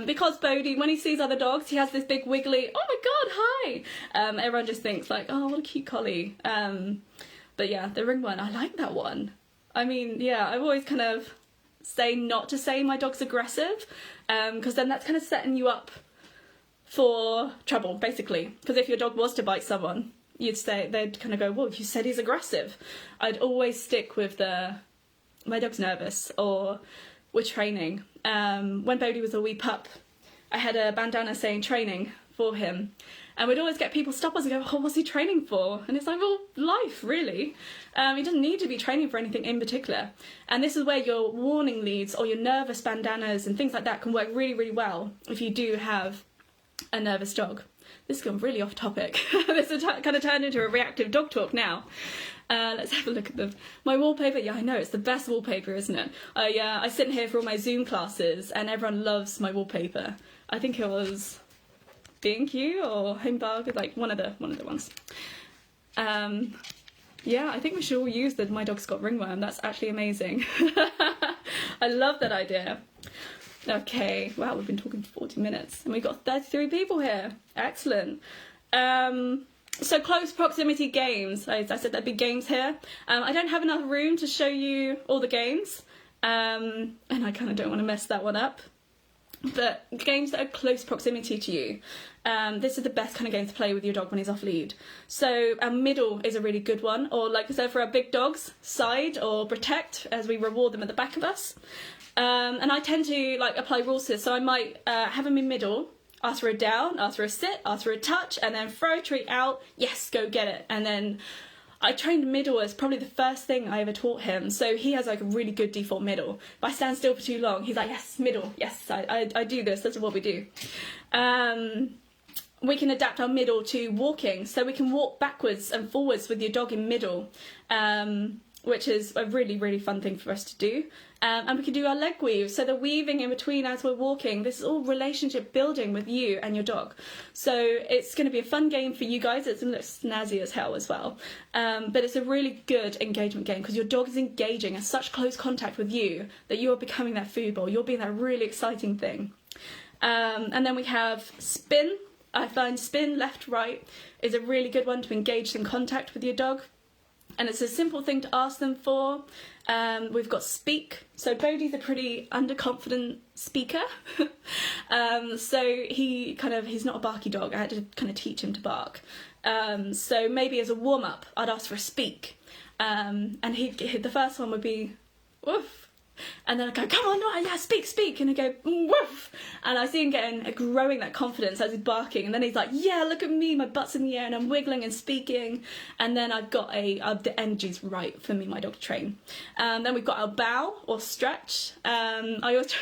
Because Bodhi, when he sees other dogs, he has this big wiggly, oh my god, hi! Everyone just thinks like, oh, what a cute collie. But yeah, the ringworm, I like that one. I mean, yeah, I've always kind of say not to say my dog's aggressive, because then that's kind of setting you up for trouble, basically. Because if your dog was to bite someone, you'd say, they'd kind of go, well, you said he's aggressive. I'd always stick with my dog's nervous, or we're training. When Bodhi was a wee pup, I had a bandana saying training for him. And we'd always get people stop us and go, oh, what's he training for? And it's like, well, life, really. He doesn't need to be training for anything in particular. And this is where your warning leads or your nervous bandanas and things like that can work really, really well if you do have a nervous dog. This has gone really off topic. This has kind of turned into a reactive dog talk now. Let's have a look at my wallpaper. Yeah, I know, it's the best wallpaper, isn't it? I sit in here for all my Zoom classes and everyone loves my wallpaper. I think it was B&Q or Homebug, like one of the ones. Yeah, I think we should all use the My Dog's Got Ringworm. That's actually amazing. I love that idea. Okay, wow, we've been talking for 40 minutes and we've got 33 people here. Excellent. So close proximity games. I said there'd be games here. I don't have enough room to show you all the games, and I kind of don't want to mess that one up. But games that are close proximity to you. This is the best kind of game to play with your dog when he's off lead. So middle is a really good one, or like I said, for our big dogs, side or protect, as we reward them at the back of us. And I tend to like apply rules to this, so I might have them in middle, ask for a down, ask for a sit, ask for a touch, and then throw a treat out, yes, go get it. And then I trained middle as probably the first thing I ever taught him, so he has like a really good default middle. If I stand still for too long, he's like, yes, middle, yes, I do this, this is what we do. We can adapt our middle to walking, so we can walk backwards and forwards with your dog in middle, which is a really, really fun thing for us to do. And we can do our leg weaves, so the weaving in between as we're walking. This is all relationship building with you and your dog. So it's going to be a fun game for you guys. It's going to look snazzy as hell as well. But it's a really good engagement game because your dog is engaging in such close contact with you that you are becoming that food bowl. You're being that really exciting thing. And then we have spin. I find spin left, right is a really good one to engage in contact with your dog. and it's a simple thing to ask them for. We've got speak. So Bodhi's a pretty underconfident speaker. So he's not a barky dog. I had to kind of teach him to bark. So maybe as a warm-up, I'd ask for a speak. And the first one would be, woof. And then I go, come on, no, yeah, speak. And I go, woof. And I see him growing that confidence as he's barking. And then he's like, yeah, look at me, my butt's in the air and I'm wiggling and speaking. And then I've got the energy's right for me, my dog to train. Then we've got our bow or stretch. I always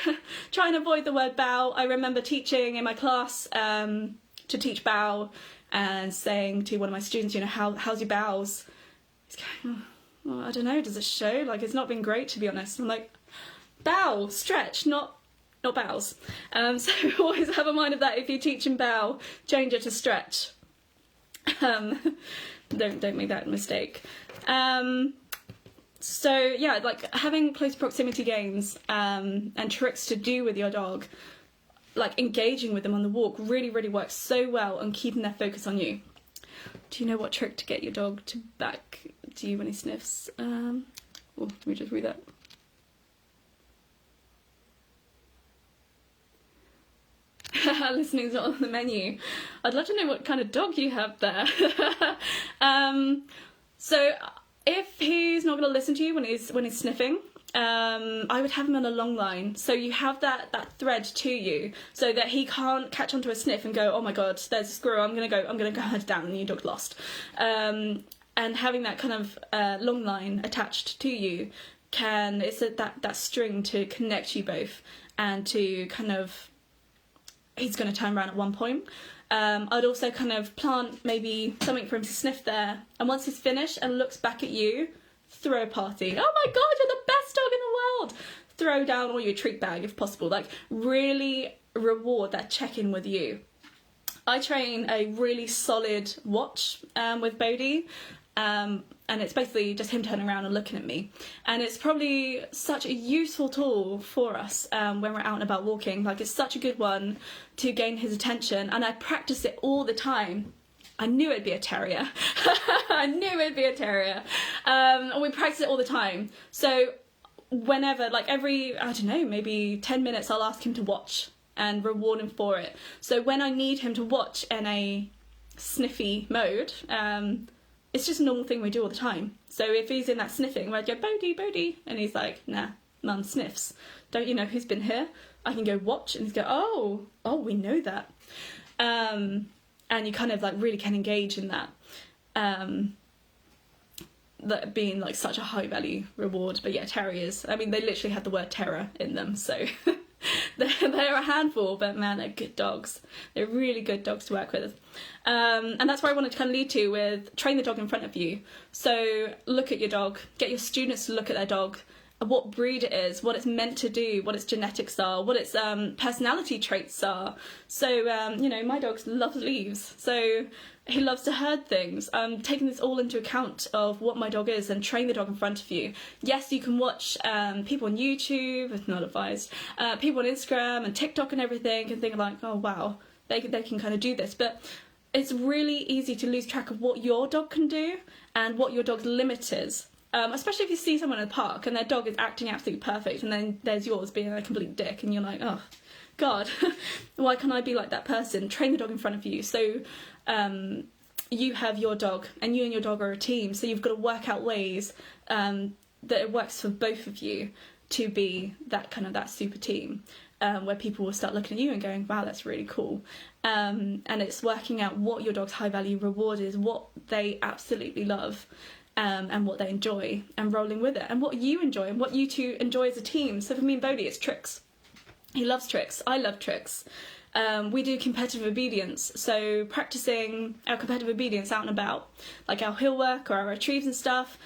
try and avoid the word bow. I remember teaching in my class to teach bow and saying to one of my students, how's your bows? He's going, well, I don't know, does it show? Like, it's not been great, to be honest. I'm like, bow, stretch, not bows. So always have a mind of that. If you teach him bow, change it to stretch. Don't make that mistake. So yeah, like having close proximity games and tricks to do with your dog, like engaging with them on the walk, really, really works so well on keeping their focus on you. Do you know what trick to get your dog to back to you when he sniffs? Let me just read that. Listening's not on the menu. I'd love to know what kind of dog you have there. So if he's not going to listen to you when he's sniffing, I would have him on a long line. So you have that thread to you, so that he can't catch onto a sniff and go, oh my god, there's a squirrel, I'm gonna go hunt it down, and your dog's lost. And having that kind of long line attached to you that string to connect you both, and to kind of, he's going to turn around at one point. I'd also kind of plant maybe something for him to sniff there, and once he's finished and looks back at you, throw a party. Oh my god, you're the best dog in the world! Throw down all your treat bag if possible. Like, really reward that check-in with you. I train a really solid watch with Bodhi, and it's basically just him turning around and looking at me. And it's probably such a useful tool for us when we're out and about walking. Like, it's such a good one to gain his attention, and I practice it all the time. I knew it'd be a terrier. And we practice it all the time. So whenever, like every, I don't know, maybe 10 minutes, I'll ask him to watch and reward him for it. So when I need him to watch in a sniffy mode, it's just a normal thing we do all the time. So if he's in that sniffing, I'd go, Bodhi, and he's like, nah, Mum sniffs. Don't you know who's been here? I can go watch, and he's go, oh, we know that. And you kind of like really can engage in that. That being like such a high value reward. But yeah, terriers, I mean, they literally have the word terror in them, so they're a handful, but man, they're good dogs. They're really good dogs to work with. And that's where I wanted to kind of lead to with train the dog in front of you. So look at your dog, get your students to look at their dog, what breed it is, what it's meant to do, what its genetics are, what its personality traits are. So, my dog loves leaves, so he loves to herd things. Taking this all into account of what my dog is and train the dog in front of you. Yes, you can watch people on YouTube, it's not advised, people on Instagram and TikTok and everything, and think like, oh wow, they can kind of do this, but it's really easy to lose track of what your dog can do and what your dog's limit is. Especially if you see someone in the park and their dog is acting absolutely perfect, and then there's yours being a complete dick, and you're like, oh god, why can't I be like that person? Train the dog in front of you. So you have your dog, and you and your dog are a team, so you've got to work out ways that it works for both of you to be that super team, where people will start looking at you and going, wow, that's really cool. And it's working out what your dog's high value reward is, what they absolutely love, and what they enjoy, and rolling with it, and what you enjoy, and what you two enjoy as a team. So for me and Bodhi, it's tricks. He loves tricks. I love tricks. We do competitive obedience, so practicing our competitive obedience out and about, like our hill work or our retrieves and stuff,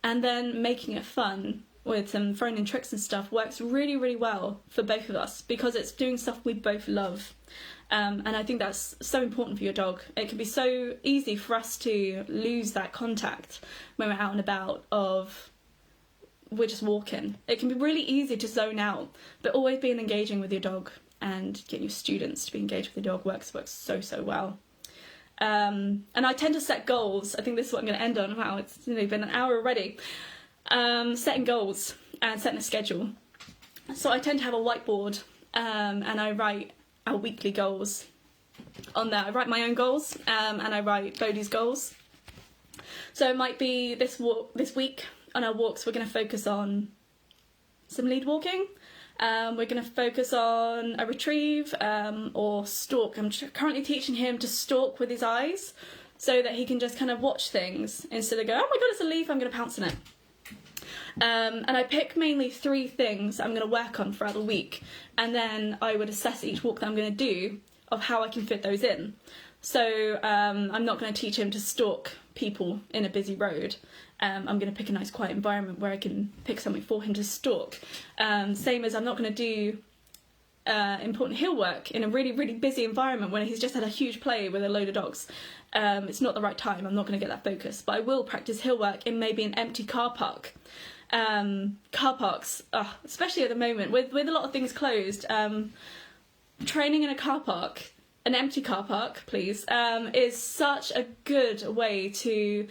and then making it fun with some throwing in tricks and stuff works really, really well for both of us, because it's doing stuff we both love. And I think that's so important for your dog. It can be so easy for us to lose that contact when we're out and about of we're just walking. It can be really easy to zone out, but always being engaging with your dog and getting your students to be engaged with your dog works so well. And I tend to set goals. I think this is what I'm going to end on. Wow, it's been an hour already. Setting goals and setting a schedule. So I tend to have a whiteboard, and I write our weekly goals on there. I write my own goals, and I write Bodhi's goals. So it might be this week on our walks, we're going to focus on some lead walking. We're going to focus on a retrieve or stalk. I'm currently teaching him to stalk with his eyes so that he can just kind of watch things instead of go, oh my god, it's a leaf, I'm going to pounce on it. And I pick mainly 3 things I'm going to work on throughout the week, and then I would assess each walk that I'm going to do of how I can fit those in. So I'm not going to teach him to stalk people in a busy road. I'm going to pick a nice quiet environment where I can pick something for him to stalk. Same as I'm not going to do important hill work in a really, really busy environment when he's just had a huge play with a load of dogs. It's not the right time. I'm not going to get that focus. But I will practice hill work in maybe an empty car park. Car parks, especially at the moment, with a lot of things closed, training in a car park, an empty car park, please, is such a good way to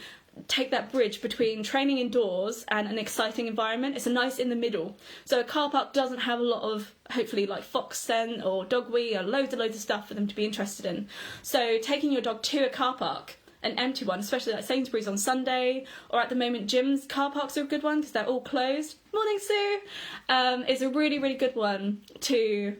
take that bridge between training indoors and an exciting environment. It's a nice in the middle. So a car park doesn't have a lot of, hopefully, like fox scent or dog wee or loads of stuff for them to be interested in. So taking your dog to a car park, an empty one, especially like Sainsbury's on Sunday, or at the moment Jim's car parks are a good one because they're all closed. Morning, Sue! Is a really, really good one to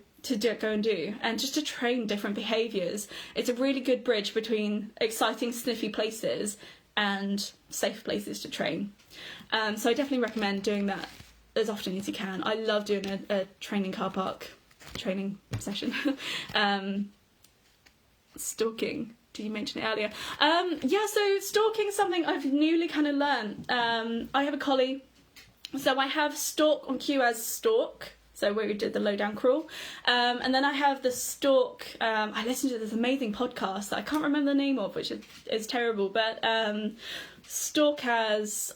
go and do, and just to train different behaviours. It's a really good bridge between exciting, sniffy places and safe places to train. So I definitely recommend doing that as often as you can. I love doing a training car park training session. Stalking. Did you mention it earlier? So stalking is something I've newly kind of learned. I have a collie, so I have stalk on cue as stalk. So where we did the low down crawl. And then I have the stalk. I listened to this amazing podcast that I can't remember the name of, which is terrible. But stalk has,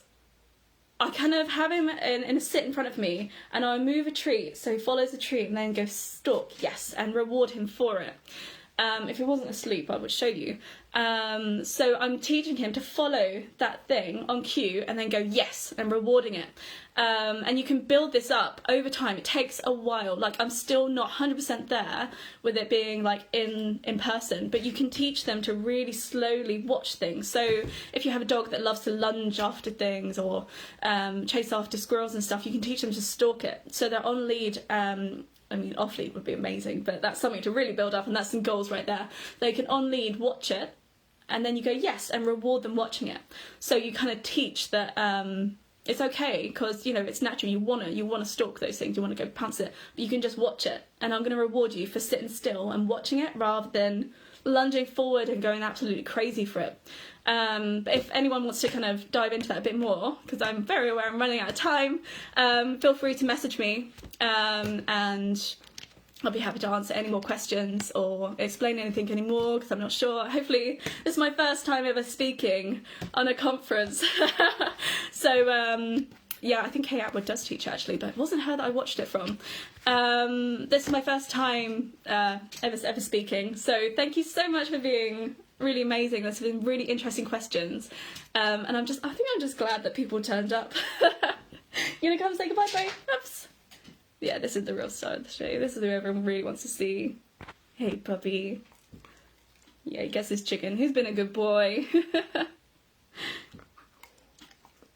I kind of have him in a sit in front of me, and I move a treat. So he follows the treat and then go stalk, yes, and reward him for it. If he wasn't asleep, I would show you. So I'm teaching him to follow that thing on cue and then go yes and rewarding it. And you can build this up over time. It takes a while. Like, I'm still not 100% there with it being like in person, but you can teach them to really slowly watch things. So if you have a dog that loves to lunge after things or chase after squirrels and stuff, you can teach them to stalk it. So they're on lead. Off lead would be amazing, but that's something to really build up, and that's some goals right there. They can on lead watch it, and then you go yes and reward them watching it. So you kind of teach that it's okay, because it's natural. You wanna stalk those things. You want to go pounce it, but you can just watch it, and I'm going to reward you for sitting still and watching it rather than lunging forward and going absolutely crazy for it. But if anyone wants to kind of dive into that a bit more, because I'm very aware I'm running out of time, feel free to message me, and I'll be happy to answer any more questions or explain anything anymore, because I'm not sure. Hopefully this is my first time ever speaking on a conference. So I think Kay Atwood does teach actually, but it wasn't her that I watched it from. This is my first time ever speaking, so thank you so much for being really amazing. There's been really interesting questions, and I think I'm just glad that people turned up. You gonna come say goodbye, Bray? Oops. Yeah, this is the real star of the show. This is who everyone really wants to see. Hey, puppy. Yeah, he gets his chicken. He's been a good boy.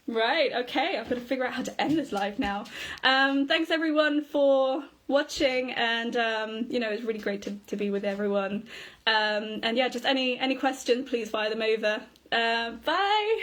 Right, okay, I've got to figure out how to end this live now. Thanks everyone for watching, and it's really great to be with everyone. And yeah, just any questions, please fire them over. Bye!